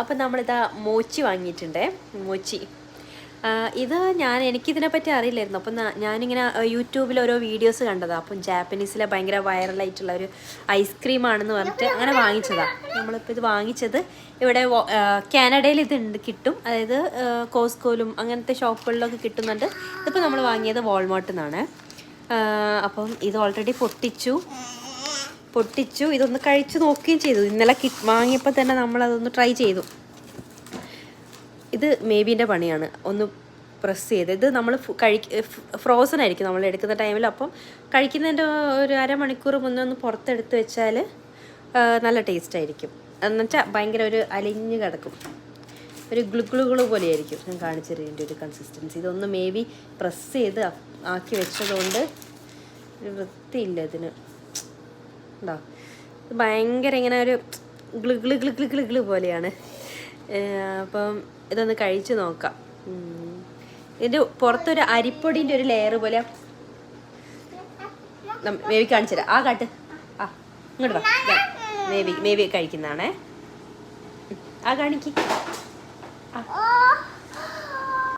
അപ്പം നമ്മളിതാ മോച്ചി വാങ്ങിയിട്ടുണ്ടേ. മോച്ചി ഇത് എനിക്കിതിനെപ്പറ്റി അറിയില്ലായിരുന്നു. അപ്പം ഞാനിങ്ങനെ യൂട്യൂബിൽ ഓരോ വീഡിയോസ് കണ്ടതാണ്. അപ്പം ജാപ്പനീസിലെ ഭയങ്കര വൈറലായിട്ടുള്ള ഒരു ഐസ്ക്രീമാണെന്ന് പറഞ്ഞിട്ട് അങ്ങനെ വാങ്ങിച്ചതാണ്. നമ്മളിപ്പോൾ ഇത് വാങ്ങിച്ചത് ഇവിടെ കാനഡയിൽ ഇത് കിട്ടും. അതായത് കോസ്കോയിലും അങ്ങനത്തെ ഷോപ്പുകളിലൊക്കെ കിട്ടുന്നുണ്ട്. ഇതിപ്പോൾ നമ്മൾ വാങ്ങിയത് വാൾമാർട്ടിൽ നിന്നാണ്. അപ്പം ഇത് ഓൾറെഡി പൊട്ടിച്ചു ഇതൊന്ന് കഴിച്ചു നോക്കുകയും ചെയ്തു. ഇന്നലെ വാങ്ങിയപ്പോൾ തന്നെ നമ്മളതൊന്ന് ട്രൈ ചെയ്തു. ഇത് മേബീൻ്റെ പണിയാണ്. ഒന്ന് പ്രസ് ചെയ്ത് ഇത് നമ്മൾ ഫ്രോസൺ ആയിരിക്കും നമ്മൾ എടുക്കുന്ന ടൈമിൽ. അപ്പം കഴിക്കുന്നതിൻ്റെ ഒരു അരമണിക്കൂർ മുന്നേ ഒന്ന് പുറത്തെടുത്ത് വെച്ചാൽ നല്ല ടേസ്റ്റ് ആയിരിക്കും. എന്നുവെച്ചാൽ ഭയങ്കര ഒരു അലിഞ്ഞ് കിടക്കും, ഒരു ഗ്ലുഗ്ലുകള് പോലെയായിരിക്കും. ഞാൻ കാണിച്ചതിൻ്റെ ഒരു കൺസിസ്റ്റൻസി. ഇതൊന്ന് മേബി പ്രസ് ചെയ്ത് ആക്കി വെച്ചതുകൊണ്ട് ഒരു വൃത്തിയില്ല ഇതിന്. ഉണ്ടോ? ഇത് ഭയങ്കര ഇങ്ങനെ ഒരു ഗ്ലു പോലെയാണ്. അപ്പം ഇതൊന്ന് കഴിച്ച് നോക്കാം. ഇതിൻ്റെ പുറത്തൊരു അരിപ്പൊടിൻ്റെ ഒരു ലെയർ പോലെ മേബി കാണിച്ചു തരാം. കാട്ട് ഇങ്ങോട്ട് വാ. മേബി കഴിക്കുന്നതാണേ. കാണിക്ക്.